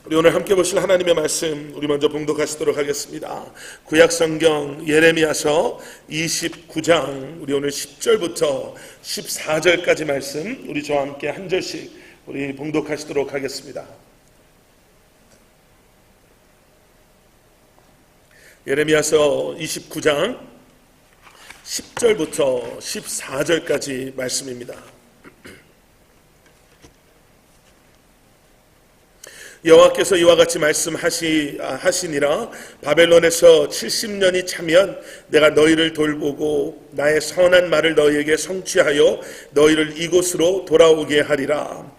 우리 오늘 함께 보실 하나님의 말씀 우리 먼저 봉독하시도록 하겠습니다. 구약성경 예레미야서 29장 우리 오늘 10절부터 14절까지 말씀 우리 저와 함께 한 절씩 우리 봉독하시도록 하겠습니다. 예레미야서 29장 10절부터 14절까지 말씀입니다. 여호와께서 이와 같이 말씀하시니라. 바벨론에서 70년이 차면 내가 너희를 돌보고 나의 선한 말을 너희에게 성취하여 너희를 이곳으로 돌아오게 하리라.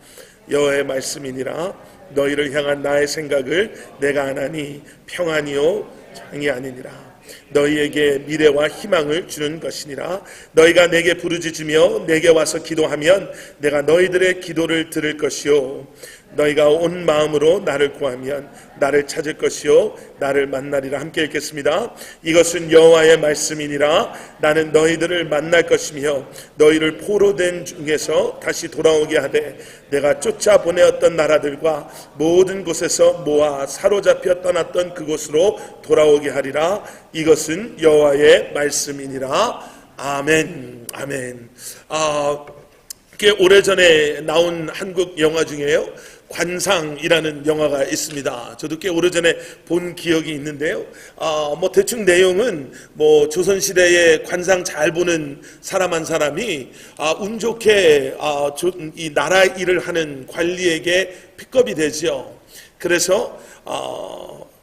여호와의 말씀이니라. 너희를 향한 나의 생각을 내가 아나니 평안이요 장이 아니니라. 너희에게 미래와 희망을 주는 것이니라. 너희가 내게 부르짖으며 내게 와서 기도하면 내가 너희들의 기도를 들을 것이요 너희가 온 마음으로 나를 구하면 나를 찾을 것이요 나를 만나리라. 함께 읽겠습니다. 이것은 여호와의 말씀이니라. 나는 너희들을 만날 것이며 너희를 포로된 중에서 다시 돌아오게 하되 내가 쫓아 보내었던 나라들과 모든 곳에서 모아 사로잡혀 떠났던 그곳으로 돌아오게 하리라. 이것은 여호와의 말씀이니라. 아멘. 아멘. 꽤 오래전에 나온 한국 영화 중에요, 관상이라는 영화가 있습니다. 저도 꽤 오래전에 본 기억이 있는데요. 대충 내용은 조선시대에 관상 잘 보는 사람 한 사람이 운 좋게 이 나라 일을 하는 관리에게 픽업이 되죠. 그래서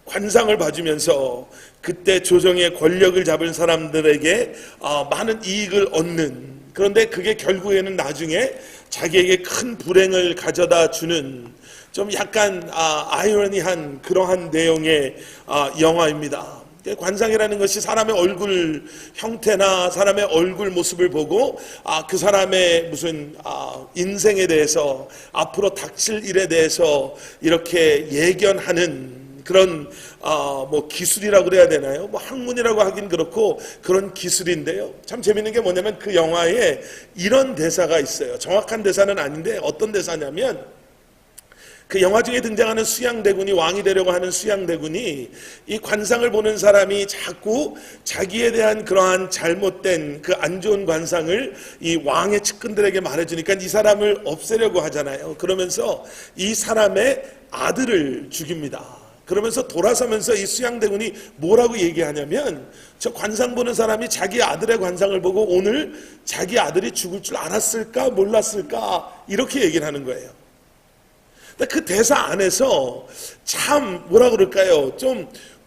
관상을 봐주면서 그때 조정의 권력을 잡은 사람들에게 많은 이익을 얻는, 그런데 그게 결국에는 나중에 자기에게 큰 불행을 가져다 주는 좀 약간 아이러니한 그러한 내용의 영화입니다. 관상이라는 것이 사람의 얼굴 형태나 사람의 얼굴 모습을 보고 그 사람의 무슨 인생에 대해서 앞으로 닥칠 일에 대해서 이렇게 예견하는 그런 기술이라고 그래야 되나요? 학문이라고 하긴 그렇고 그런 기술인데요. 참 재밌는 게 뭐냐면 그 영화에 이런 대사가 있어요. 정확한 대사는 아닌데 어떤 대사냐면, 그 영화 중에 등장하는 수양대군이, 왕이 되려고 하는 수양대군이 이 관상을 보는 사람이 자꾸 자기에 대한 그러한 잘못된 그 안 좋은 관상을 이 왕의 측근들에게 말해주니까 이 사람을 없애려고 하잖아요. 그러면서 이 사람의 아들을 죽입니다. 그러면서 돌아서면서 이 수양대군이 뭐라고 얘기하냐면, 저 관상 보는 사람이 자기 아들의 관상을 보고 오늘 자기 아들이 죽을 줄 알았을까 몰랐을까 이렇게 얘기를 하는 거예요. 근데 그 대사 안에서 참 뭐라 그럴까요? 좀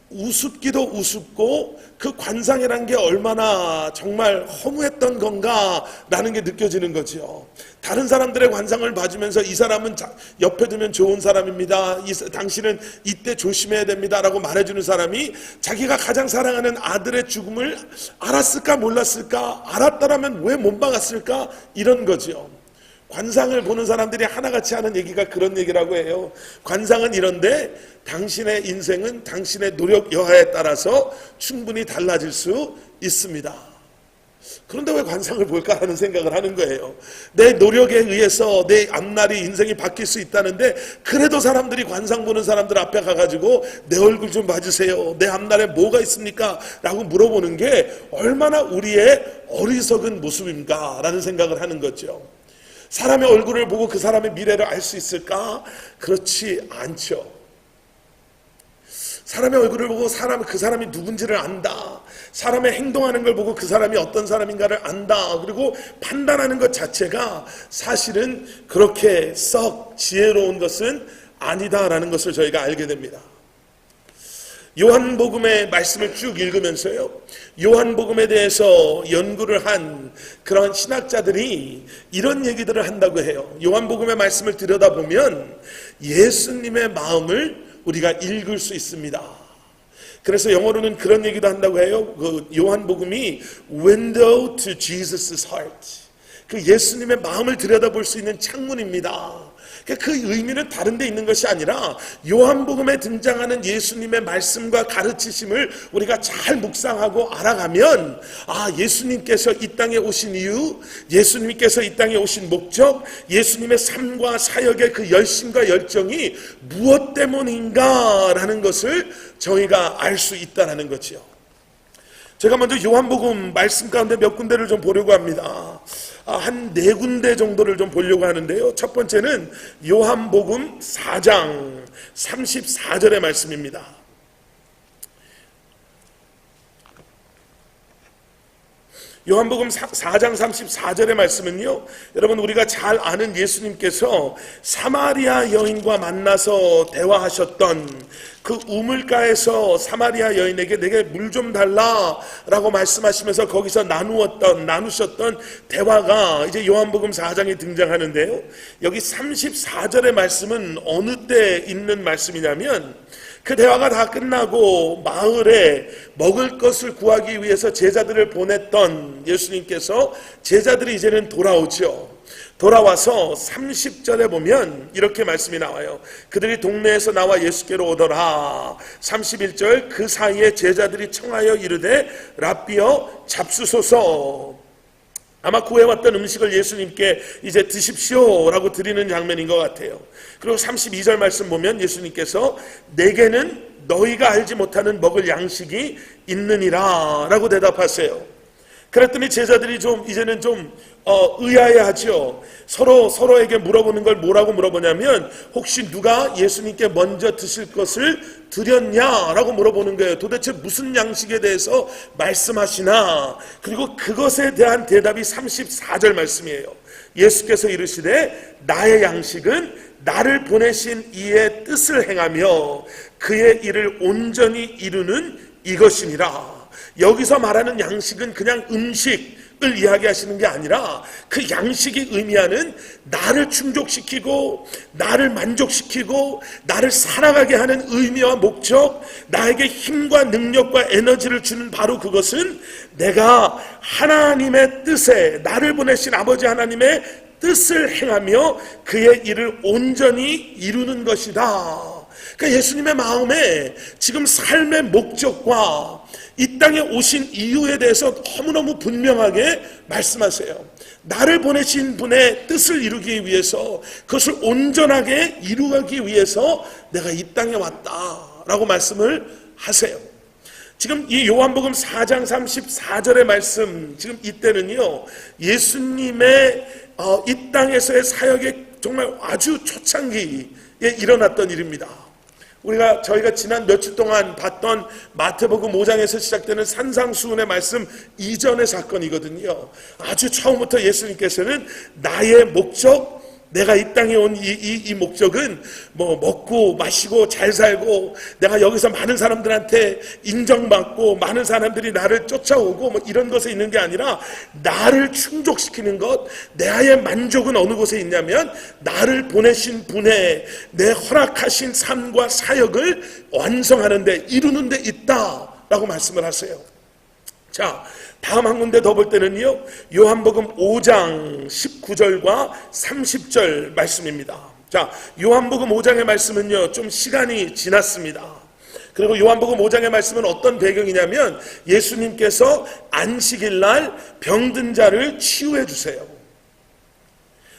우습기도 우습고 그 관상이란 게 얼마나 정말 허무했던 건가라는 게 느껴지는 거죠. 다른 사람들의 관상을 봐주면서 이 사람은 옆에 두면 좋은 사람입니다, 당신은 이때 조심해야 됩니다 라고 말해주는 사람이 자기가 가장 사랑하는 아들의 죽음을 알았을까 몰랐을까, 알았더라면 왜 못 막았을까, 이런 거죠. 관상을 보는 사람들이 하나같이 하는 얘기가 그런 얘기라고 해요. 관상은 이런데 당신의 인생은 당신의 노력 여하에 따라서 충분히 달라질 수 있습니다. 그런데 왜 관상을 볼까 하는 생각을 하는 거예요. 내 노력에 의해서 내 앞날이 인생이 바뀔 수 있다는데 그래도 사람들이 관상 보는 사람들 앞에 가가지고 내 얼굴 좀 봐주세요, 내 앞날에 뭐가 있습니까? 라고 물어보는 게 얼마나 우리의 어리석은 모습인가 라는 생각을 하는 거죠. 사람의 얼굴을 보고 그 사람의 미래를 알 수 있을까? 그렇지 않죠. 사람의 얼굴을 보고 그 사람이 누군지를 안다. 사람의 행동하는 걸 보고 그 사람이 어떤 사람인가를 안다. 그리고 판단하는 것 자체가 사실은 그렇게 썩 지혜로운 것은 아니다라는 것을 저희가 알게 됩니다. 요한복음의 말씀을 쭉 읽으면서요, 요한복음에 대해서 연구를 한 그런 신학자들이 이런 얘기들을 한다고 해요. 요한복음의 말씀을 들여다보면 예수님의 마음을 우리가 읽을 수 있습니다. 그래서 영어로는 그런 얘기도 한다고 해요. 그 요한복음이 window to Jesus' heart, 그 예수님의 마음을 들여다볼 수 있는 창문입니다. 그 의미는 다른 데 있는 것이 아니라 요한복음에 등장하는 예수님의 말씀과 가르치심을 우리가 잘 묵상하고 알아가면 예수님께서 이 땅에 오신 이유, 예수님께서 이 땅에 오신 목적, 예수님의 삶과 사역의 그 열심과 열정이 무엇 때문인가라는 것을 저희가 알 수 있다는 거지요. 제가 먼저 요한복음 말씀 가운데 몇 군데를 좀 보려고 합니다. 한 4군데 정도를 좀 보려고 하는데요. 첫 번째는 요한복음 4장 34절의 말씀입니다. 요한복음 4장 34절의 말씀은요, 여러분 우리가 잘 아는 예수님께서 사마리아 여인과 만나서 대화하셨던 그 우물가에서 사마리아 여인에게 내게 물 좀 달라라고 말씀하시면서 거기서 나누셨던 대화가 이제 요한복음 4장에 등장하는데요. 여기 34절의 말씀은 어느 때 있는 말씀이냐면, 그 대화가 다 끝나고 마을에 먹을 것을 구하기 위해서 제자들을 보냈던 예수님께서 제자들이 이제는 돌아오죠. 돌아와서 30절에 보면 이렇게 말씀이 나와요. 그들이 동네에서 나와 예수께로 오더라. 31절, 그 사이에 제자들이 청하여 이르되 랍비여 잡수소서. 아마 구해왔던 음식을 예수님께 이제 드십시오라고 드리는 장면인 것 같아요. 그리고 32절 말씀 보면 예수님께서 내게는 너희가 알지 못하는 먹을 양식이 있느니라 라고 대답하세요. 그랬더니 제자들이 이제는 의아해하죠. 서로에게 물어보는 걸 뭐라고 물어보냐면, 혹시 누가 예수님께 먼저 드실 것을 드렸냐라고 물어보는 거예요. 도대체 무슨 양식에 대해서 말씀하시나? 그리고 그것에 대한 대답이 34절 말씀이에요. 예수께서 이르시되 나의 양식은 나를 보내신 이의 뜻을 행하며 그의 일을 온전히 이루는 이것이니라. 여기서 말하는 양식은 그냥 음식을 이야기하시는 게 아니라 그 양식이 의미하는 나를 충족시키고 나를 만족시키고 나를 살아가게 하는 의미와 목적, 나에게 힘과 능력과 에너지를 주는 바로 그것은 내가 하나님의 뜻에, 나를 보내신 아버지 하나님의 뜻을 행하며 그의 일을 온전히 이루는 것이다. 그러니까 예수님의 마음에 지금 삶의 목적과 이 땅에 오신 이유에 대해서 너무너무 분명하게 말씀하세요. 나를 보내신 분의 뜻을 이루기 위해서, 그것을 온전하게 이루기 위해서 내가 이 땅에 왔다라고 말씀을 하세요. 지금 이 요한복음 4장 34절의 말씀, 지금 이때는요, 예수님의 이 땅에서의 사역의 정말 아주 초창기에 일어났던 일입니다. 저희가 지난 며칠 동안 봤던 마태복음 5장에서 시작되는 산상수훈의 말씀 이전의 사건이거든요. 아주 처음부터 예수님께서는 나의 목적, 내가 이 땅에 온 이 목적은 먹고 마시고 잘 살고 내가 여기서 많은 사람들한테 인정받고 많은 사람들이 나를 쫓아오고 이런 것에 있는 게 아니라 나를 충족시키는 것, 나의 만족은 어느 곳에 있냐면 나를 보내신 분의 내 허락하신 삶과 사역을 완성하는 데, 이루는 데 있다라고 말씀을 하세요. 자, 다음 한 군데 더 볼 때는요, 요한복음 5장 19절과 30절 말씀입니다. 자, 요한복음 5장의 말씀은요, 좀 시간이 지났습니다. 그리고 요한복음 5장의 말씀은 어떤 배경이냐면, 예수님께서 안식일 날 병든 자를 치유해 주세요.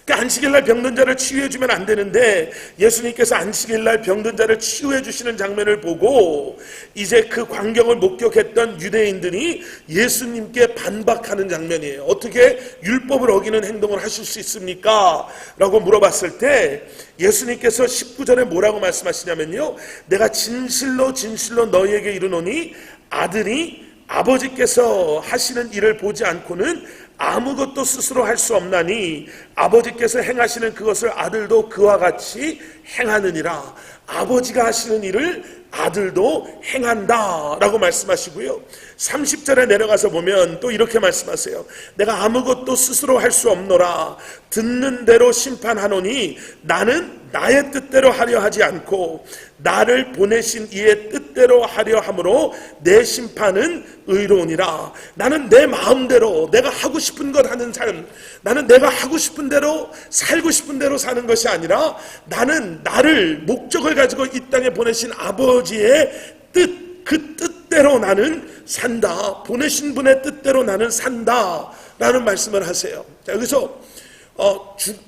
그러니까 안식일날 병든 자를 치유해주면 안 되는데, 예수님께서 안식일날 병든 자를 치유해주시는 장면을 보고 이제 그 광경을 목격했던 유대인들이 예수님께 반박하는 장면이에요. 어떻게 율법을 어기는 행동을 하실 수 있습니까? 라고 물어봤을 때 예수님께서 19절에 뭐라고 말씀하시냐면요, 내가 진실로 진실로 너희에게 이르노니 아들이 아버지께서 하시는 일을 보지 않고는 아무것도 스스로 할 수 없나니 아버지께서 행하시는 그것을 아들도 그와 같이 행하느니라. 아버지가 하시는 일을 아들도 행한다 라고 말씀하시고요, 30절에 내려가서 보면 또 이렇게 말씀하세요. 내가 아무것도 스스로 할 수 없노라. 듣는 대로 심판하노니 나는 나의 뜻대로 하려 하지 않고 나를 보내신 이의 뜻대로 하려 함으로 내 심판은 의로우니라. 나는 내 마음대로 내가 하고 싶은 것 하는 삶, 나는 내가 하고 싶은 대로 살고 싶은 대로 사는 것이 아니라 나는 나를 목적을 가지고 이 땅에 보내신 아버지의 뜻, 그 뜻대로 나는 산다. 보내신 분의 뜻대로 나는 산다 라는 말씀을 하세요. 자, 여기서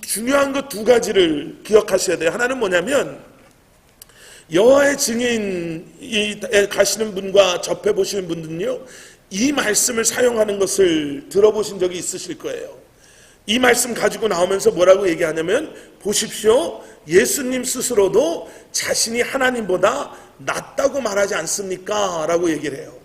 중요한 것 두 가지를 기억하셔야 돼요. 하나는 뭐냐면 여호와의 증인에 가시는 분과 접해 보시는 분들은요, 이 말씀을 사용하는 것을 들어보신 적이 있으실 거예요. 이 말씀 가지고 나오면서 뭐라고 얘기하냐면, 보십시오, 예수님 스스로도 자신이 하나님보다 낫다고 말하지 않습니까? 라고 얘기를 해요.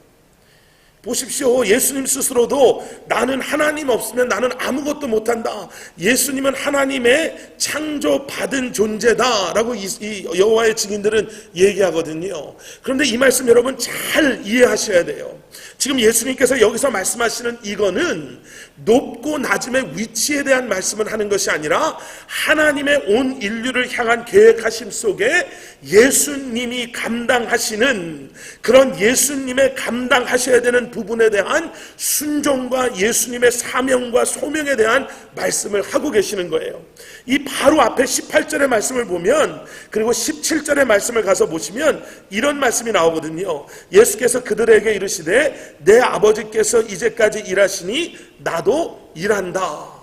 보십시오, 예수님 스스로도 나는 하나님 없으면 나는 아무것도 못한다, 예수님은 하나님의 창조받은 존재다 라고 이 여호와의 증인들은 얘기하거든요. 그런데 이 말씀 여러분 잘 이해하셔야 돼요. 지금 예수님께서 여기서 말씀하시는 이거는 높고 낮음의 위치에 대한 말씀을 하는 것이 아니라 하나님의 온 인류를 향한 계획하심 속에 예수님이 감당하시는, 그런 예수님의 감당하셔야 되는 부분에 대한 순종과 예수님의 사명과 소명에 대한 말씀을 하고 계시는 거예요. 이 바로 앞에 18절의 말씀을 보면, 그리고 17절의 말씀을 가서 보시면 이런 말씀이 나오거든요. 예수께서 그들에게 이르시되 내 아버지께서 이제까지 일하시니 나도 일한다.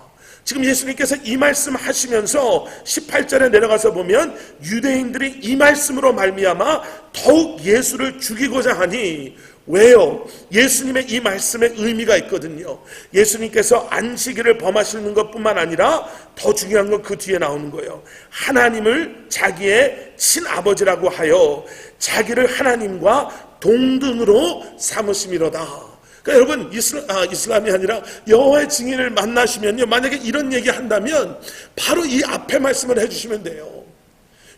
지금 예수님께서 이 말씀 하시면서 18절에 내려가서 보면 유대인들이 이 말씀으로 말미암아 더욱 예수를 죽이고자 하니, 왜요? 예수님의 이 말씀에 의미가 있거든요. 예수님께서 안식일을 범하시는 것뿐만 아니라 더 중요한 건 그 뒤에 나오는 거예요. 하나님을 자기의 친아버지라고 하여 자기를 하나님과 동등으로 삼으심이로다. 그러니까 여러분, 이슬람이 아니라 여호와의 증인을 만나시면요, 만약에 이런 얘기 한다면 바로 이 앞에 말씀을 해주시면 돼요.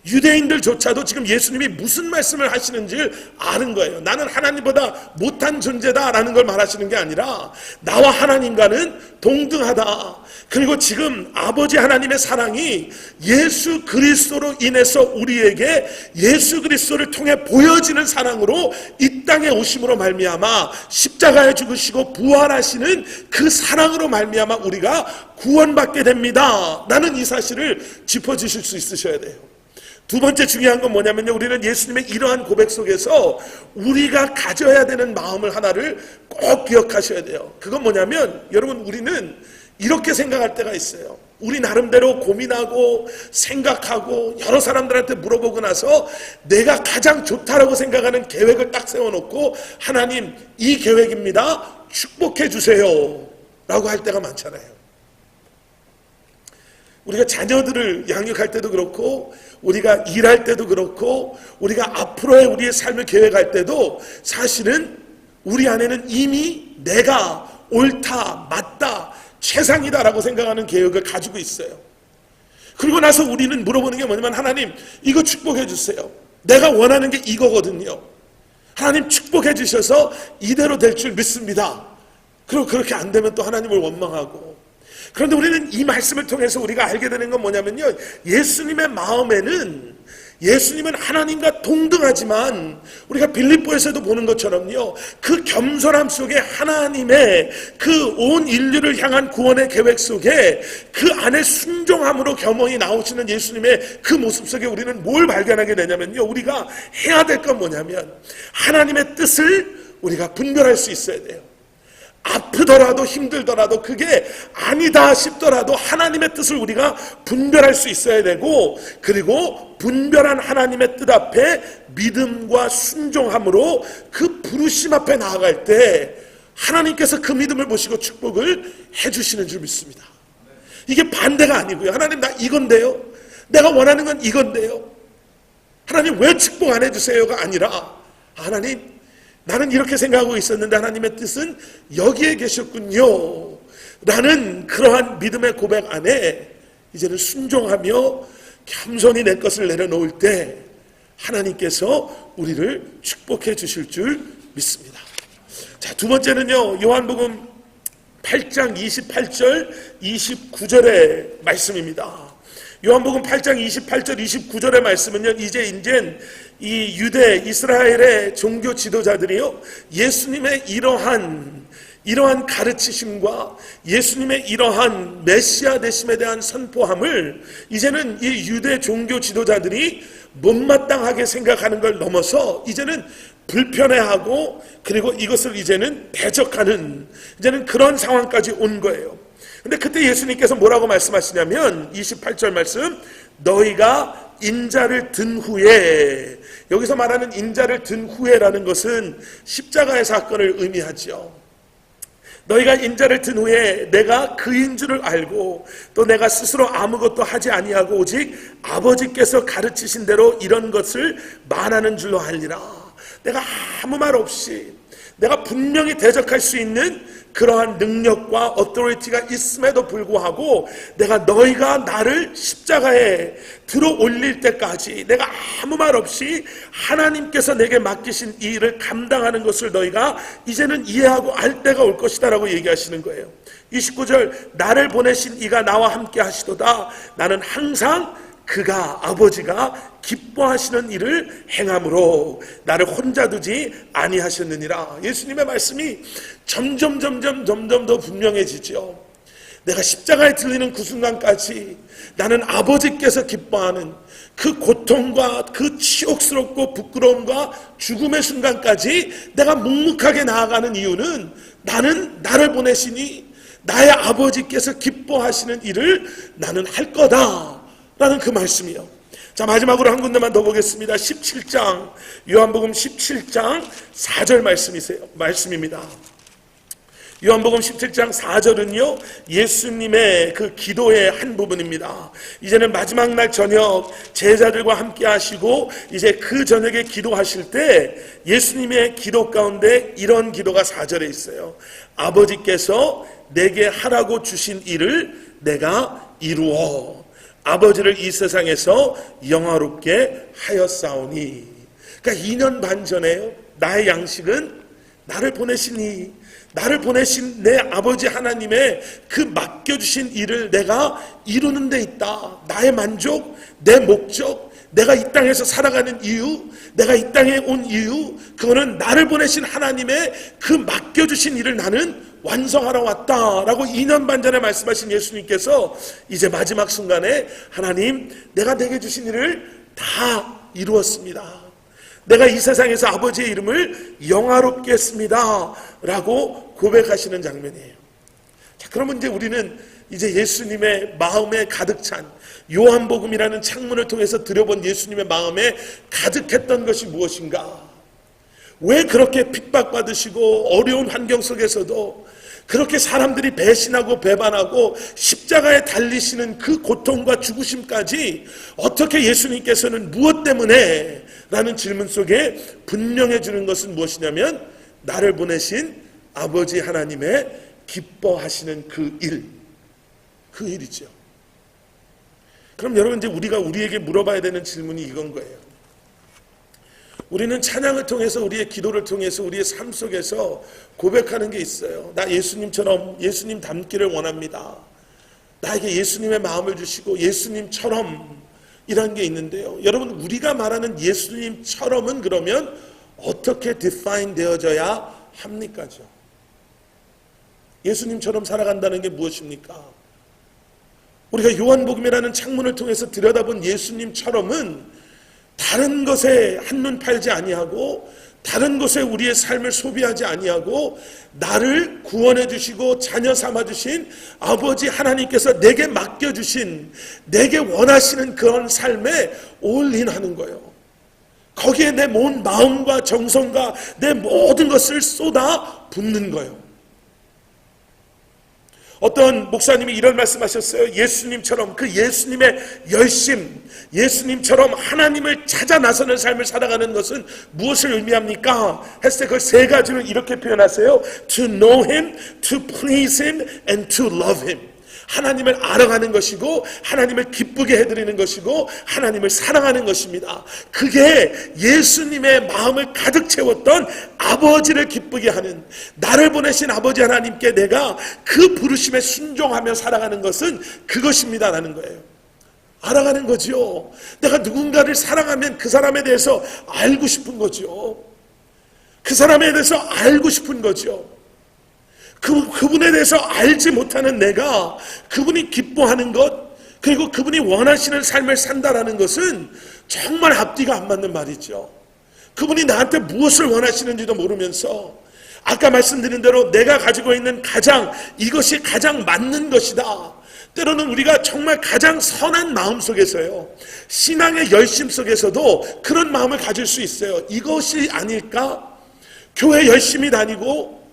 유대인들조차도 지금 예수님이 무슨 말씀을 하시는지 아는 거예요. 나는 하나님보다 못한 존재다라는 걸 말하시는 게 아니라 나와 하나님과는 동등하다. 그리고 지금 아버지 하나님의 사랑이 예수 그리스도로 인해서 우리에게 예수 그리스도를 통해 보여지는 사랑으로 이 땅에 오심으로 말미암아 십자가에 죽으시고 부활하시는 그 사랑으로 말미암아 우리가 구원받게 됩니다. 나는 이 사실을 짚어주실 수 있으셔야 돼요. 두 번째 중요한 건 뭐냐면요, 우리는 예수님의 이러한 고백 속에서 우리가 가져야 되는 마음을 하나를 꼭 기억하셔야 돼요. 그건 뭐냐면, 여러분, 우리는 이렇게 생각할 때가 있어요. 우리 나름대로 고민하고 생각하고 여러 사람들한테 물어보고 나서 내가 가장 좋다라고 생각하는 계획을 딱 세워놓고, 하나님 이 계획입니다, 축복해 주세요 라고 할 때가 많잖아요. 우리가 자녀들을 양육할 때도 그렇고, 우리가 일할 때도 그렇고, 우리가 앞으로의 우리의 삶을 계획할 때도 사실은 우리 안에는 이미 내가 옳다, 맞다, 최상이다라고 생각하는 계획을 가지고 있어요. 그리고 나서 우리는 물어보는 게 뭐냐면, 하나님 이거 축복해 주세요. 내가 원하는 게 이거거든요. 하나님 축복해 주셔서 이대로 될 줄 믿습니다. 그리고 그렇게 안 되면 또 하나님을 원망하고. 그런데 우리는 이 말씀을 통해서 우리가 알게 되는 건 뭐냐면요, 예수님의 마음에는, 예수님은 하나님과 동등하지만 우리가 빌립보에서도 보는 것처럼요, 그 겸손함 속에 하나님의 그 온 인류를 향한 구원의 계획 속에 그 안에 순종함으로 겸허히 나오시는 예수님의 그 모습 속에 우리는 뭘 발견하게 되냐면요, 우리가 해야 될 건 뭐냐면 하나님의 뜻을 우리가 분별할 수 있어야 돼요. 아프더라도 힘들더라도 그게 아니다 싶더라도 하나님의 뜻을 우리가 분별할 수 있어야 되고, 그리고 분별한 하나님의 뜻 앞에 믿음과 순종함으로 그 부르심 앞에 나아갈 때 하나님께서 그 믿음을 보시고 축복을 해주시는 줄 믿습니다. 이게 반대가 아니고요, 하나님 나 이건데요, 내가 원하는 건 이건데요, 하나님 왜 축복 안 해주세요가 아니라, 하나님 나는 이렇게 생각하고 있었는데 하나님의 뜻은 여기에 계셨군요 라는 그러한 믿음의 고백 안에 이제는 순종하며 겸손히 내 것을 내려놓을 때 하나님께서 우리를 축복해 주실 줄 믿습니다. 자, 두 번째는요, 요한복음 8장 28절 29절의 말씀은요, 이제 이 유대 이스라엘의 종교 지도자들이요, 예수님의 이러한 가르치심과 예수님의 이러한 메시아 되심에 대한 선포함을 이제는 이 유대 종교 지도자들이 못마땅하게 생각하는 걸 넘어서 이제는 불편해하고, 그리고 이것을 이제는 대적하는, 이제는 그런 상황까지 온 거예요. 근데 그때 예수님께서 뭐라고 말씀하시냐면 28절 말씀, 너희가 인자를 든 후에, 여기서 말하는 인자를 든 후에라는 것은 십자가의 사건을 의미하죠. 너희가 인자를 든 후에 내가 그인 줄을 알고 또 내가 스스로 아무것도 하지 아니하고 오직 아버지께서 가르치신 대로 이런 것을 말하는 줄로 알리라. 내가 아무 말 없이 내가 분명히 대적할 수 있는 그러한 능력과 어토리티가 있음에도 불구하고 내가 너희가 나를 십자가에 들어 올릴 때까지 내가 아무 말 없이 하나님께서 내게 맡기신 이 일을 감당하는 것을 너희가 이제는 이해하고 알 때가 올 것이다 라고 얘기하시는 거예요. 29절, 나를 보내신 이가 나와 함께 하시도다. 나는 항상 그가, 아버지가 기뻐하시는 일을 행함으로 나를 혼자 두지 아니하셨느니라. 예수님의 말씀이 점점 더 분명해지죠. 내가 십자가에 들리는 그 순간까지 나는 아버지께서 기뻐하는 그 고통과 그 치욕스럽고 부끄러움과 죽음의 순간까지 내가 묵묵하게 나아가는 이유는 나는 나를 보내시니 나의 아버지께서 기뻐하시는 일을 나는 할 거다 라는 그 말씀이요. 자, 마지막으로 한 군데만 더 보겠습니다. 17장, 요한복음 17장 4절 말씀입니다. 요한복음 17장 4절은요, 예수님의 그 기도의 한 부분입니다. 이제는 마지막 날 저녁 제자들과 함께 하시고 이제 그 저녁에 기도하실 때 예수님의 기도 가운데 이런 기도가 4절에 있어요. 아버지께서 내게 하라고 주신 일을 내가 이루어 아버지를 이 세상에서 영화롭게 하였사오니. 그러니까 2년 반 전에요, 나의 양식은 나를 보내신 내 아버지 하나님의 그 맡겨주신 일을 내가 이루는 데 있다. 나의 만족, 내 목적, 내가 이 땅에서 살아가는 이유, 내가 이 땅에 온 이유, 그거는 나를 보내신 하나님의 그 맡겨주신 일을 나는 완성하러 왔다라고 2년 반 전에 말씀하신 예수님께서 이제 마지막 순간에 하나님, 내가 내게 주신 일을 다 이루었습니다. 내가 이 세상에서 아버지의 이름을 영화롭게 했습니다 라고 고백하시는 장면이에요. 자, 그러면 이제 우리는 이제 예수님의 마음에 가득 찬 요한복음이라는 창문을 통해서 들여본 예수님의 마음에 가득했던 것이 무엇인가? 왜 그렇게 핍박받으시고 어려운 환경 속에서도 그렇게 사람들이 배신하고 배반하고 십자가에 달리시는 그 고통과 죽으심까지 어떻게 예수님께서는 무엇 때문에? 라는 질문 속에 분명해 주는 것은 무엇이냐면 나를 보내신 아버지 하나님의 기뻐하시는 그 일이죠. 그럼 여러분, 이제 우리가 우리에게 물어봐야 되는 질문이 이건 거예요. 우리는 찬양을 통해서, 우리의 기도를 통해서, 우리의 삶 속에서 고백하는 게 있어요. 나 예수님처럼, 예수님 닮기를 원합니다. 나에게 예수님의 마음을 주시고 예수님처럼 이란 게 있는데요. 여러분, 우리가 말하는 예수님처럼은 그러면 어떻게 define 되어져야 합니까죠? 예수님처럼 살아간다는 게 무엇입니까? 우리가 요한복음이라는 창문을 통해서 들여다본 예수님처럼은 다른 것에 한눈 팔지 아니하고 다른 것에 우리의 삶을 소비하지 아니하고 나를 구원해 주시고 자녀 삼아 주신 아버지 하나님께서 내게 맡겨 주신, 내게 원하시는 그런 삶에 올인하는 거예요. 거기에 내 온 마음과 정성과 내 모든 것을 쏟아 붓는 거예요. 어떤 목사님이 이런 말씀하셨어요. 예수님처럼, 그 예수님의 열심, 예수님처럼 하나님을 찾아 나서는 삶을 살아가는 것은 무엇을 의미합니까? 했을 때 그 세 가지를 이렇게 표현하세요. To know Him, to please Him, and to love Him. 하나님을 알아가는 것이고 하나님을 기쁘게 해드리는 것이고 하나님을 사랑하는 것입니다. 그게 예수님의 마음을 가득 채웠던 아버지를 기쁘게 하는, 나를 보내신 아버지 하나님께 내가 그 부르심에 순종하며 살아가는 것은 그것입니다 라는 거예요. 알아가는 거죠. 내가 누군가를 사랑하면 그 사람에 대해서 알고 싶은 거죠. 그 사람에 대해서 알고 싶은 거죠. 그분에 대해서 알지 못하는 내가 그분이 기뻐하는 것, 그리고 그분이 원하시는 삶을 산다라는 것은 정말 앞뒤가 안 맞는 말이죠. 그분이 나한테 무엇을 원하시는지도 모르면서 아까 말씀드린 대로 내가 가지고 있는 이것이 가장 맞는 것이다. 때로는 우리가 정말 가장 선한 마음 속에서요, 신앙의 열심 속에서도 그런 마음을 가질 수 있어요. 이것이 아닐까? 교회 열심히 다니고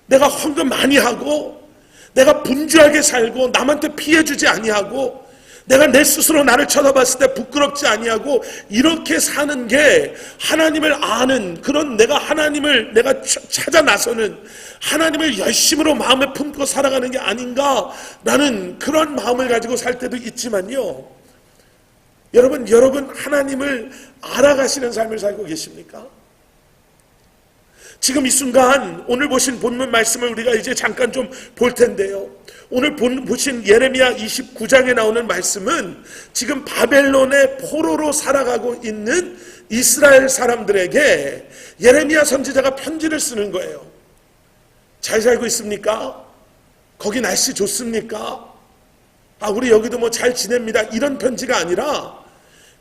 내가 헌금 많이 하고 내가 분주하게 살고 남한테 피해주지 아니하고 내가 내 스스로 나를 쳐다봤을 때 부끄럽지 아니하고 이렇게 사는 게 하나님을 아는 그런 내가 찾아 나서는 하나님을 열심으로 마음에 품고 살아가는 게 아닌가라는 그런 마음을 가지고 살 때도 있지만요, 여러분 하나님을 알아가시는 삶을 살고 계십니까? 지금 이 순간 오늘 보신 본문 말씀을 우리가 이제 잠깐 좀 볼 텐데요, 오늘 보신 예레미야 29장에 나오는 말씀은 지금 바벨론의 포로로 살아가고 있는 이스라엘 사람들에게 예레미야 선지자가 편지를 쓰는 거예요. 잘 살고 있습니까? 거기 날씨 좋습니까? 우리 여기도 뭐 잘 지냅니다. 이런 편지가 아니라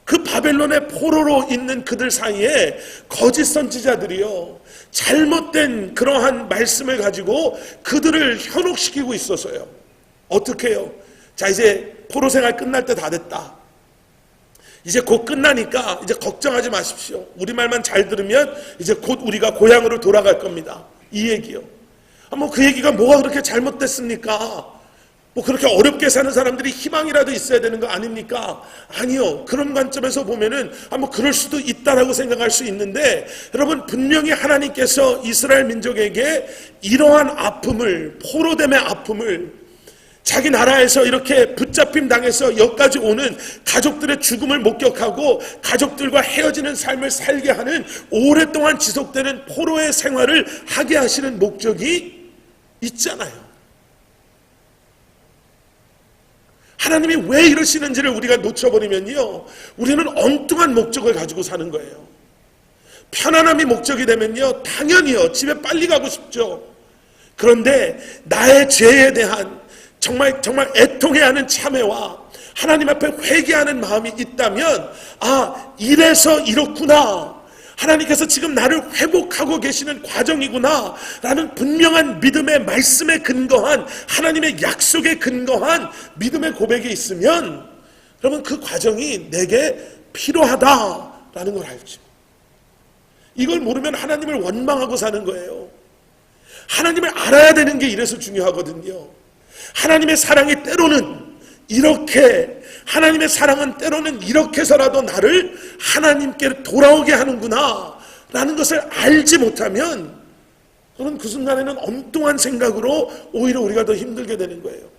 그 바벨론의 포로로 있는 그들 사이에 거짓 선지자들이요, 잘못된 그러한 말씀을 가지고 그들을 현혹시키고 있어서요. 어떻게 해요? 자, 이제 포로 생활 끝날 때 다 됐다. 이제 곧 끝나니까 이제 걱정하지 마십시오. 우리 말만 잘 들으면 이제 곧 우리가 고향으로 돌아갈 겁니다. 이 얘기요. 그 얘기가 뭐가 그렇게 잘못됐습니까? 그렇게 어렵게 사는 사람들이 희망이라도 있어야 되는 거 아닙니까? 아니요. 그런 관점에서 보면은 그럴 수도 있다라고 생각할 수 있는데, 여러분, 분명히 하나님께서 이스라엘 민족에게 이러한 아픔을, 포로됨의 아픔을, 자기 나라에서 이렇게 붙잡힘 당해서 여기까지 오는 가족들의 죽음을 목격하고 가족들과 헤어지는 삶을 살게 하는 오랫동안 지속되는 포로의 생활을 하게 하시는 목적이 있잖아요. 하나님이 왜 이러시는지를 우리가 놓쳐버리면요, 우리는 엉뚱한 목적을 가지고 사는 거예요. 편안함이 목적이 되면요, 당연히요, 집에 빨리 가고 싶죠. 그런데 나의 죄에 대한 정말 애통해야 하는 참회와 하나님 앞에 회개하는 마음이 있다면, 이래서 이렇구나, 하나님께서 지금 나를 회복하고 계시는 과정이구나 라는 분명한 믿음의 말씀에 근거한, 하나님의 약속에 근거한 믿음의 고백이 있으면, 여러분, 그 과정이 내게 필요하다라는 걸 알죠. 이걸 모르면 하나님을 원망하고 사는 거예요. 하나님을 알아야 되는 게 이래서 중요하거든요. 하나님의 사랑이 때로는 하나님의 사랑은 때로는 이렇게 해서라도 나를 하나님께 돌아오게 하는구나 라는 것을 알지 못하면, 저는 그 순간에는 엉뚱한 생각으로 오히려 우리가 더 힘들게 되는 거예요.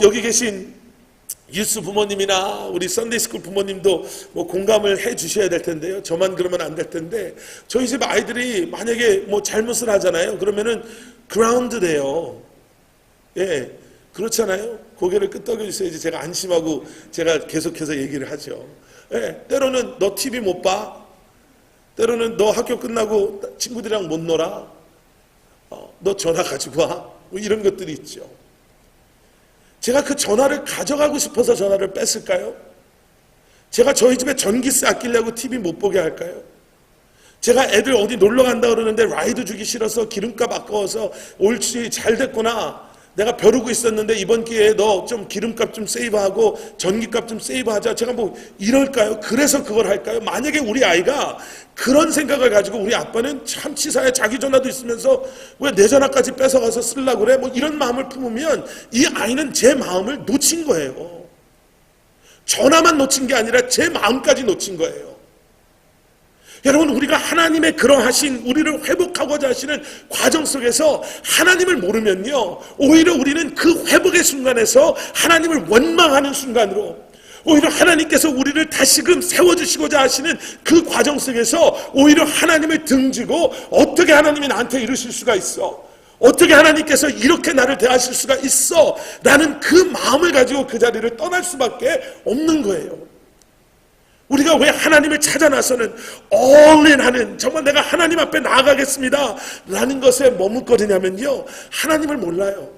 여기 계신 유스 부모님이나 우리 썬데이스쿨 부모님도 공감을 해 주셔야 될 텐데요, 저만 그러면 안 될 텐데, 저희 집 아이들이 만약에 잘못을 하잖아요. 그러면은 그라운드 돼요. 예, 그렇잖아요. 고개를 끄덕여 주셔야지 제가 안심하고 제가 계속해서 얘기를 하죠. 예, 때로는 너 TV 못 봐, 때로는 너 학교 끝나고 친구들이랑 못 놀아, 너 전화 가지고 와, 이런 것들이 있죠. 제가 그 전화를 가져가고 싶어서 전화를 뺐을까요? 제가 저희 집에 전기세 아끼려고 TV 못 보게 할까요? 제가 애들 어디 놀러 간다 그러는데 라이드 주기 싫어서 기름값 아까워서 옳지 잘 됐구나, 내가 벼르고 있었는데 이번 기회에 너 좀 기름값 좀 세이브하고 전기값 좀 세이브하자, 제가 이럴까요? 그래서 그걸 할까요? 만약에 우리 아이가 그런 생각을 가지고, 우리 아빠는 참 치사해, 자기 전화도 있으면서 왜 내 전화까지 뺏어가서 쓰려고 그래, 이런 마음을 품으면 이 아이는 제 마음을 놓친 거예요. 전화만 놓친 게 아니라 제 마음까지 놓친 거예요. 여러분, 우리가 하나님의 그러하신 우리를 회복하고자 하시는 과정 속에서 하나님을 모르면요, 오히려 우리는 그 회복의 순간에서 하나님을 원망하는 순간으로, 오히려 하나님께서 우리를 다시금 세워주시고자 하시는 그 과정 속에서 오히려 하나님을 등지고, 어떻게 하나님이 나한테 이러실 수가 있어, 어떻게 하나님께서 이렇게 나를 대하실 수가 있어? 라는 그 마음을 가지고 그 자리를 떠날 수밖에 없는 거예요. 우리가 왜 하나님을 찾아 나서는 all-in-하는, 정말 내가 하나님 앞에 나아가겠습니다 라는 것에 머뭇거리냐면요, 하나님을 몰라요.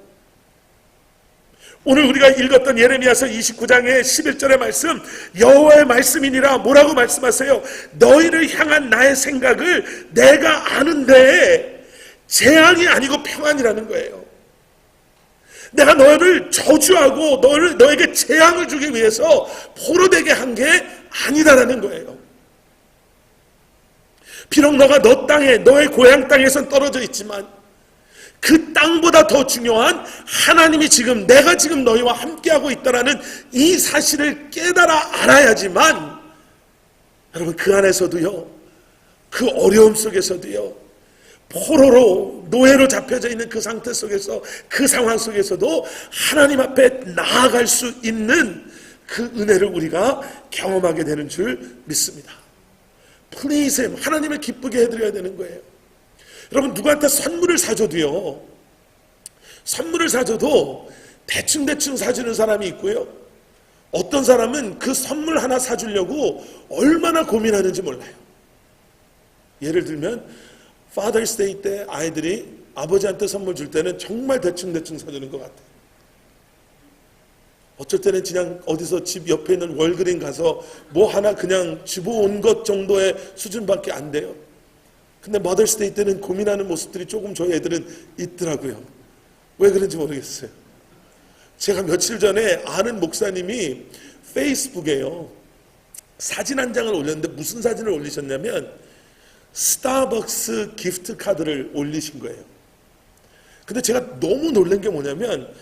오늘 우리가 읽었던 예레미야서 29장의 11절의 말씀, 여호와의 말씀이니라. 뭐라고 말씀하세요? 너희를 향한 나의 생각을 내가 아는데 재앙이 아니고 평안이라는 거예요. 내가 너를 저주하고 너에게 재앙을 주기 위해서 포로되게 한 게 아니다라는 거예요. 비록 너가 너 땅에, 너의 고향 땅에선 떨어져 있지만 그 땅보다 더 중요한 하나님이 지금, 내가 지금 너희와 함께하고 있다라는 이 사실을 깨달아 알아야지만, 여러분, 그 안에서도요, 그 어려움 속에서도요, 포로로, 노예로 잡혀져 있는 그 상태 속에서, 그 상황 속에서도 하나님 앞에 나아갈 수 있는 그 은혜를 우리가 경험하게 되는 줄 믿습니다. Please Him, 하나님을 기쁘게 해드려야 되는 거예요. 여러분, 누구한테 선물을 사줘도요, 선물을 사줘도 대충 사주는 사람이 있고요, 어떤 사람은 그 선물 하나 사주려고 얼마나 고민하는지 몰라요. 예를 들면 Father's Day 때 아이들이 아버지한테 선물 줄 때는 정말 대충 사주는 것 같아요. 어쩔 때는 그냥 어디서 집 옆에 있는 월그린 가서 뭐 하나 그냥 집어온 것 정도의 수준밖에 안 돼요. 근데 머더스데이 때는 고민하는 모습들이 조금 저희 애들은 있더라고요. 왜 그런지 모르겠어요. 제가 며칠 전에 아는 목사님이 페이스북에요, 사진 한 장을 올렸는데 무슨 사진을 올리셨냐면 스타벅스 기프트 카드를 올리신 거예요. 근데 제가 너무 놀란 게 뭐냐면,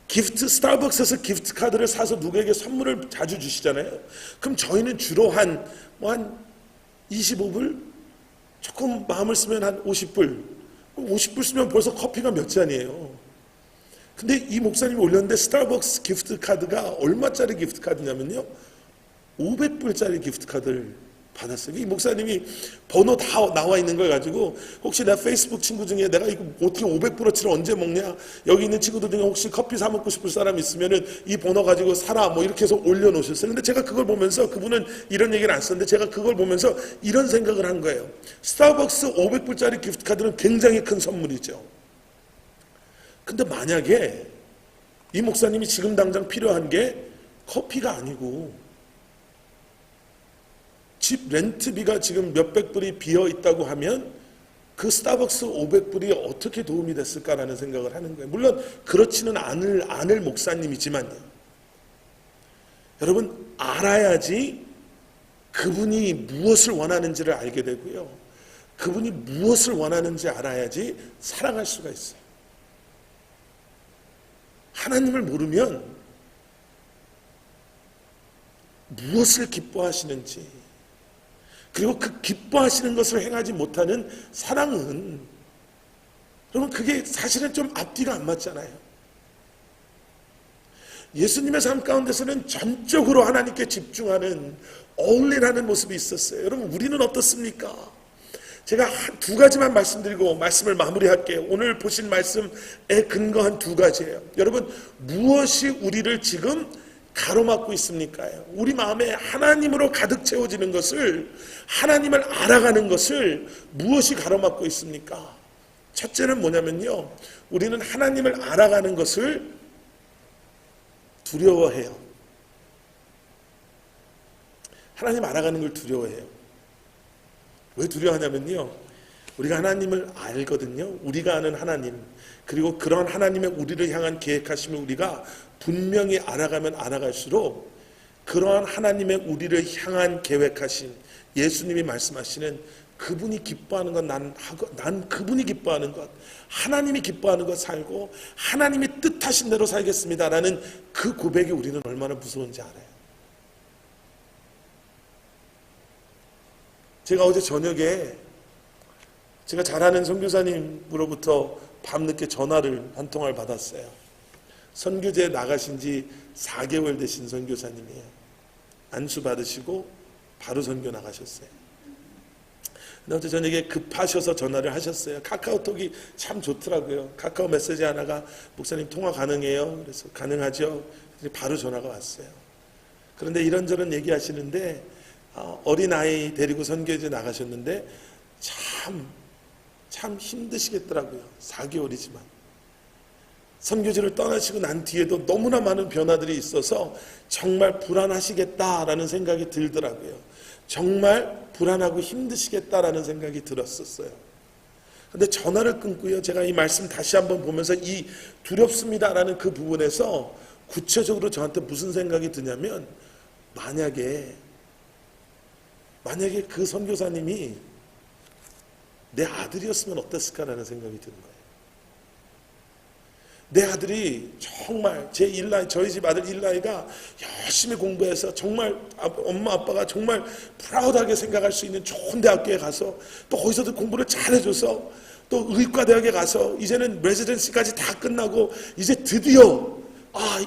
스타벅스에서 기프트 카드를 사서 누구에게 선물을 자주 주시잖아요. 그럼 저희는 주로 한 25불? 조금 마음을 쓰면 한 50불. 50불 쓰면 벌써 커피가 몇 잔이에요. 근데 이 목사님이 올렸는데 스타벅스 기프트 카드가 얼마짜리 기프트 카드냐면요, 500불짜리 기프트 카드를 받았어요. 이 목사님이 번호 다 나와 있는 걸 가지고, 혹시 내 페이스북 친구 중에 내가 이거 어떻게 500불어치를 언제 먹냐, 여기 있는 친구들 중에 혹시 커피 사 먹고 싶을 사람 있으면은 이 번호 가지고 사라, 뭐 이렇게 해서 올려놓으셨어요. 근데 제가 그걸 보면서, 그분은 이런 얘기를 안 썼는데 제가 그걸 보면서 이런 생각을 한 거예요. 스타벅스 500불짜리 기프트 카드는 굉장히 큰 선물이죠. 근데 만약에 이 목사님이 지금 당장 필요한 게 커피가 아니고 집 렌트비가 지금 몇백 불이 비어 있다고 하면 그 스타벅스 500불이 어떻게 도움이 됐을까라는 생각을 하는 거예요. 물론 그렇지는 않을 목사님이지만요. 여러분, 알아야지 그분이 무엇을 원하는지를 알게 되고요, 그분이 무엇을 원하는지 알아야지 사랑할 수가 있어요. 하나님을 모르면 무엇을 기뻐하시는지, 그리고 그 기뻐하시는 것을 행하지 못하는 사랑은, 여러분, 그게 사실은 좀 앞뒤가 안 맞잖아요. 예수님의 삶 가운데서는 전적으로 하나님께 집중하는, all-in-하는 모습이 있었어요. 여러분, 우리는 어떻습니까? 제가 두 가지만 말씀드리고 말씀을 마무리할게요. 오늘 보신 말씀에 근거한 두 가지예요. 여러분, 무엇이 우리를 지금 가로막고 있습니까? 우리 마음에 하나님으로 가득 채워지는 것을, 하나님을 알아가는 것을 무엇이 가로막고 있습니까? 첫째는 뭐냐면요, 우리는 하나님을 알아가는 것을 두려워해요. 하나님 알아가는 걸 두려워해요. 왜 두려워하냐면요, 우리가 하나님을 알거든요. 우리가 아는 하나님, 그리고 그런 하나님의 우리를 향한 계획하심을 우리가 분명히 알아가면 알아갈수록 그러한 하나님의 우리를 향한 계획하신, 예수님이 말씀하시는 그분이 기뻐하는 것, 난 그분이 기뻐하는 것, 하나님이 기뻐하는 것 살고 하나님이 뜻하신 대로 살겠습니다라는 그 고백이 우리는 얼마나 무서운지 알아요. 제가 어제 저녁에 제가 잘 아는 선교사님으로부터 밤늦게 전화를 한 통화를 받았어요. 선교제에 나가신 지 4개월 되신 선교사님이에요. 안수 받으시고 바로 선교 나가셨어요. 근데 어제 저녁에 급하셔서 전화를 하셨어요. 카카오톡이 참 좋더라고요. 카카오 메시지 하나가 목사님 통화 가능해요? 그래서 가능하죠. 바로 전화가 왔어요. 그런데 이런저런 얘기하시는데 어린아이 데리고 선교제 나가셨는데 참 힘드시겠더라고요. 4개월이지만. 선교지를 떠나시고 난 뒤에도 너무나 많은 변화들이 있어서 정말 불안하시겠다라는 생각이 들더라고요. 정말 불안하고 힘드시겠다라는 생각이 들었었어요. 근데 전화를 끊고요. 제가 이 말씀 다시 한번 보면서 이 두렵습니다라는 그 부분에서 구체적으로 저한테 무슨 생각이 드냐면 만약에 그 선교사님이 내 아들이었으면 어땠을까라는 생각이 드는 거예요. 내 아들이 정말 저희 집 아들 일라이가 열심히 공부해서 정말 엄마 아빠가 정말 프라우드하게 생각할 수 있는 좋은 대학교에 가서 또 거기서도 공부를 잘해줘서 또 의과대학에 가서 이제는 레지던시까지 다 끝나고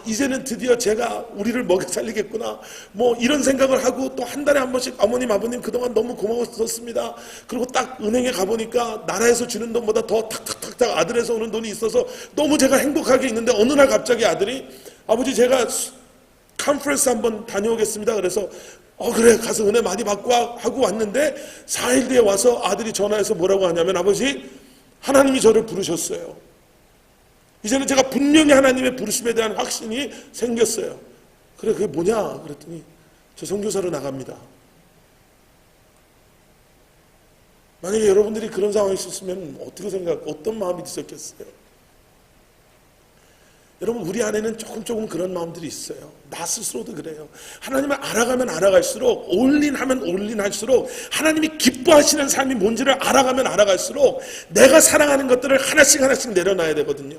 이제는 드디어 제가 우리를 먹여 살리겠구나 뭐 이런 생각을 하고 또 한 달에 한 번씩 어머님 아버님 그동안 너무 고마웠었습니다. 그리고 딱 은행에 가보니까 나라에서 주는 돈보다 더 탁탁탁탁 아들에서 오는 돈이 있어서 너무 제가 행복하게 있는데 어느 날 갑자기 아들이 아버지 제가 컨퍼런스 한번 다녀오겠습니다. 그래서 그래 가서 은혜 많이 받고 하고 왔는데 4일 뒤에 와서 아들이 전화해서 뭐라고 하냐면 아버지 하나님이 저를 부르셨어요. 이제는 제가 분명히 하나님의 부르심에 대한 확신이 생겼어요. 그래 그게 뭐냐 그랬더니 저 선교사로 나갑니다. 만약에 여러분들이 그런 상황이 있었으면 어떤 마음이 드셨겠어요? 여러분 우리 안에는 조금 그런 마음들이 있어요. 나 스스로도 그래요. 하나님을 알아가면 알아갈수록 올인하면 올인할수록 하나님이 기뻐하시는 삶이 뭔지를 알아가면 알아갈수록 내가 사랑하는 것들을 하나씩 내려놔야 되거든요.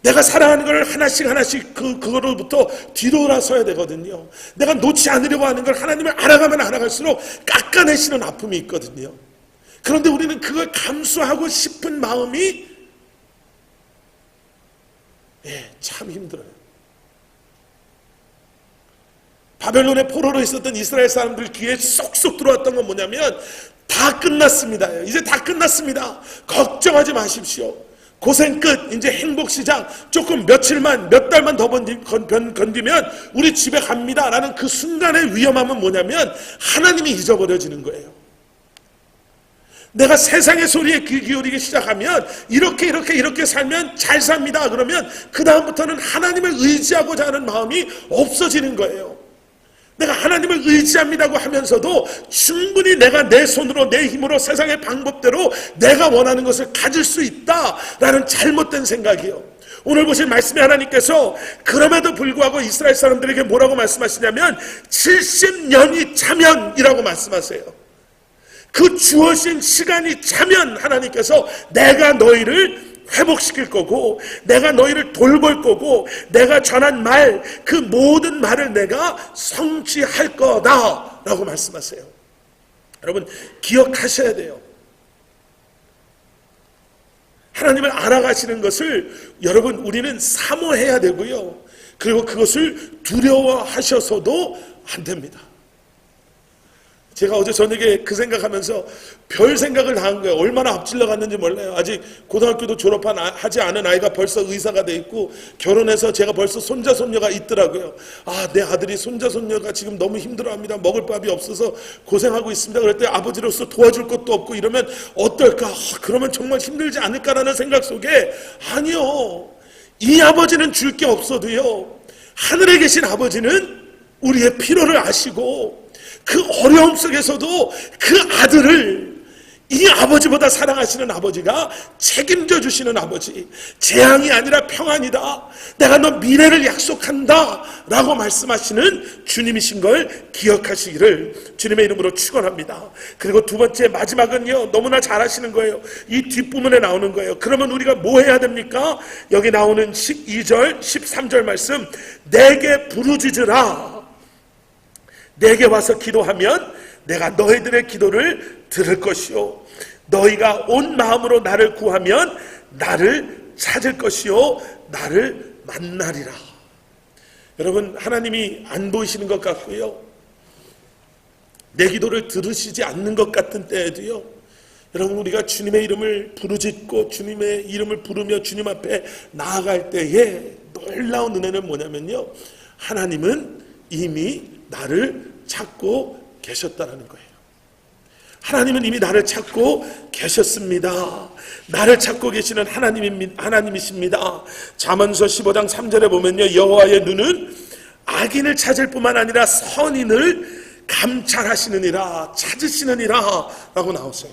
내가 사랑하는 걸 하나씩 그거로부터 뒤돌아서야 되거든요. 내가 놓지 않으려고 하는 걸 하나님을 알아가면 알아갈수록 깎아내시는 아픔이 있거든요. 그런데 우리는 그걸 감수하고 싶은 마음이 참 힘들어요. 바벨론의 포로로 있었던 이스라엘 사람들 귀에 쏙쏙 들어왔던 건 뭐냐면 다 끝났습니다. 이제 다 끝났습니다. 걱정하지 마십시오. 고생 끝, 이제 행복시장 조금 몇 달만 더 건디면 우리 집에 갑니다 라는 그 순간의 위험함은 뭐냐면 하나님이 잊어버려지는 거예요. 내가 세상의 소리에 귀 기울이기 시작하면 이렇게 살면 잘 삽니다 그러면 그 다음부터는 하나님을 의지하고자 하는 마음이 없어지는 거예요. 내가 하나님을 의지합니다고 하면서도 충분히 내가 내 손으로 내 힘으로 세상의 방법대로 내가 원하는 것을 가질 수 있다라는 잘못된 생각이요. 오늘 보신 말씀에 하나님께서 그럼에도 불구하고 이스라엘 사람들에게 뭐라고 말씀하시냐면 70년이 차면이라고 말씀하세요. 그 주어진 시간이 차면 하나님께서 내가 너희를 회복시킬 거고 내가 너희를 돌볼 거고 내가 전한 말 그 모든 말을 내가 성취할 거다 라고 말씀하세요. 여러분 기억하셔야 돼요. 하나님을 알아가시는 것을 여러분 우리는 사모해야 되고요. 그리고 그것을 두려워하셔서도 안 됩니다. 제가 어제 저녁에 그 생각하면서 별 생각을 다 한 거예요. 얼마나 앞질러 갔는지 몰라요. 아직 고등학교도 하지 않은 아이가 벌써 의사가 돼 있고 결혼해서 제가 벌써 손자 손녀가 있더라고요. 내 아들이 손자 손녀가 지금 너무 힘들어합니다. 먹을 밥이 없어서 고생하고 있습니다. 그럴 때 아버지로서 도와줄 것도 없고 이러면 어떨까? 그러면 정말 힘들지 않을까라는 생각 속에 아니요. 이 아버지는 줄 게 없어도요. 하늘에 계신 아버지는 우리의 필요를 아시고 그 어려움 속에서도 그 아들을 이 아버지보다 사랑하시는 아버지가 책임져 주시는 아버지, 재앙이 아니라 평안이다, 내가 너 미래를 약속한다 라고 말씀하시는 주님이신 걸 기억하시기를 주님의 이름으로 축원합니다. 그리고 두 번째 마지막은요, 너무나 잘 하시는 거예요. 이 뒷부분에 나오는 거예요. 그러면 우리가 뭐 해야 됩니까? 여기 나오는 12절 13절 말씀, 내게 부르짖으라, 내게 와서 기도하면 내가 너희들의 기도를 들을 것이요, 너희가 온 마음으로 나를 구하면 나를 찾을 것이요, 나를 만나리라. 여러분, 하나님이 안 보이시는 것 같고요, 내 기도를 들으시지 않는 것 같은 때에도요, 여러분, 우리가 주님의 이름을 부르짖고 주님의 이름을 부르며 주님 앞에 나아갈 때에 놀라운 은혜는 뭐냐면요, 하나님은 이미 나를 찾고 계셨다는 거예요. 하나님은 이미 나를 찾고 계셨습니다. 나를 찾고 계시는 하나님이십니다. 잠언서 15장 3절에 보면요, 여호와의 눈은 악인을 찾을 뿐만 아니라 선인을 감찰하시느니라, 찾으시느니라 라고 나오세요.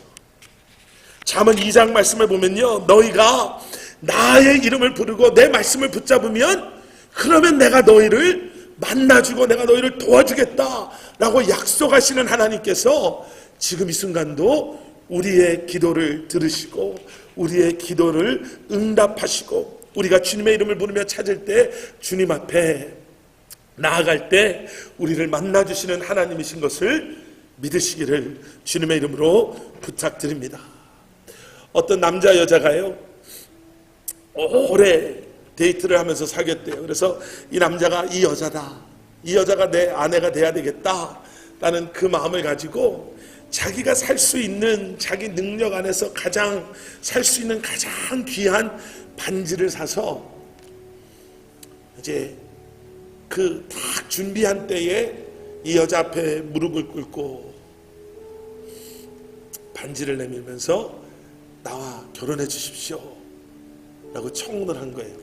잠언 2장 말씀을 보면요, 너희가 나의 이름을 부르고 내 말씀을 붙잡으면 그러면 내가 너희를 만나주고 내가 너희를 도와주겠다 라고 약속하시는 하나님께서 지금 이 순간도 우리의 기도를 들으시고 우리의 기도를 응답하시고 우리가 주님의 이름을 부르며 찾을 때 주님 앞에 나아갈 때 우리를 만나주시는 하나님이신 것을 믿으시기를 주님의 이름으로 부탁드립니다. 어떤 남자 여자가요, 오래 데이트를 하면서 사귀었대요. 그래서 이 남자가 이 여자다, 이 여자가 내 아내가 돼야 되겠다 라는 그 마음을 가지고 자기가 살 수 있는, 자기 능력 안에서 가장 살 수 있는 가장 귀한 반지를 사서 이제 그 딱 준비한 때에 이 여자 앞에 무릎을 꿇고 반지를 내밀면서 나와 결혼해 주십시오 라고 청혼을 한 거예요.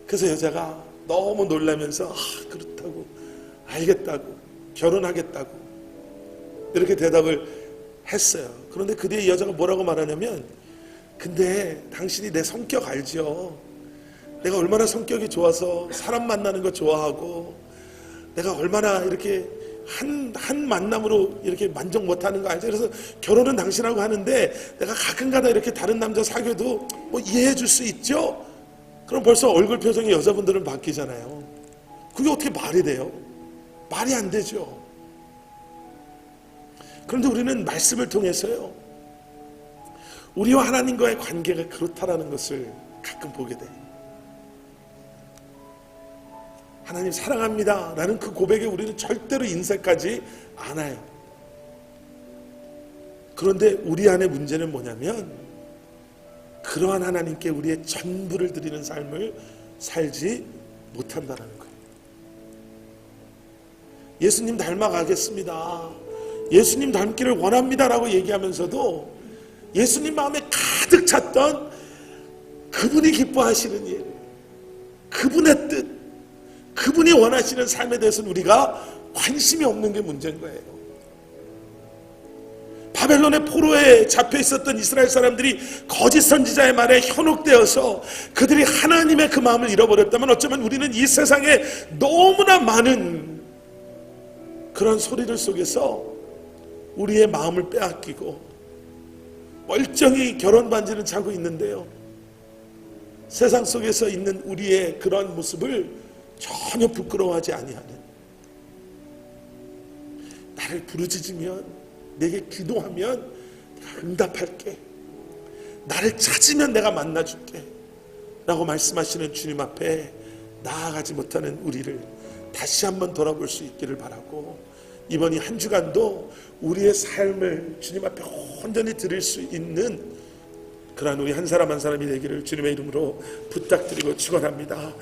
그래서 여자가 너무 놀라면서 그렇다고, 알겠다고, 결혼하겠다고 이렇게 대답을 했어요. 그런데 그 뒤에 이 여자가 뭐라고 말하냐면, 근데 당신이 내 성격 알죠? 내가 얼마나 성격이 좋아서 사람 만나는 거 좋아하고 내가 얼마나 이렇게 한 만남으로 이렇게 만족 못하는 거 알죠? 그래서 결혼은 당신하고 하는데 내가 가끔가다 이렇게 다른 남자 사귀어도 뭐 이해해 줄 수 있죠? 그럼 벌써 얼굴 표정이 여자분들은 바뀌잖아요. 그게 어떻게 말이 돼요? 말이 안 되죠. 그런데 우리는 말씀을 통해서요, 우리와 하나님과의 관계가 그렇다라는 것을 가끔 보게 돼요. 하나님 사랑합니다 라는 그 고백에 우리는 절대로 인색하지 않아요. 그런데 우리 안에 문제는 뭐냐면, 그러한 하나님께 우리의 전부를 드리는 삶을 살지 못한다는 거예요. 예수님 닮아가겠습니다, 예수님 닮기를 원합니다 라고 얘기하면서도 예수님 마음에 가득 찼던 그분이 기뻐하시는 일, 그분의 뜻, 그분이 원하시는 삶에 대해서는 우리가 관심이 없는 게 문제인 거예요. 바벨론의 포로에 잡혀 있었던 이스라엘 사람들이 거짓 선지자의 말에 현혹되어서 그들이 하나님의 그 마음을 잃어버렸다면, 어쩌면 우리는 이 세상에 너무나 많은 그런 소리들 속에서 우리의 마음을 빼앗기고 멀쩡히 결혼 반지는 차고 있는데요, 세상 속에서 있는 우리의 그런 모습을 전혀 부끄러워하지 아니하는, 나를 부르짖으면, 내게 기도하면 내가 응답할게, 나를 찾으면 내가 만나줄게 라고 말씀하시는 주님 앞에 나아가지 못하는 우리를 다시 한번 돌아볼 수 있기를 바라고, 이번 이 한 주간도 우리의 삶을 주님 앞에 온전히 드릴 수 있는 그러한 우리 한 사람 한 사람이 되기를 주님의 이름으로 부탁드리고 축원합니다.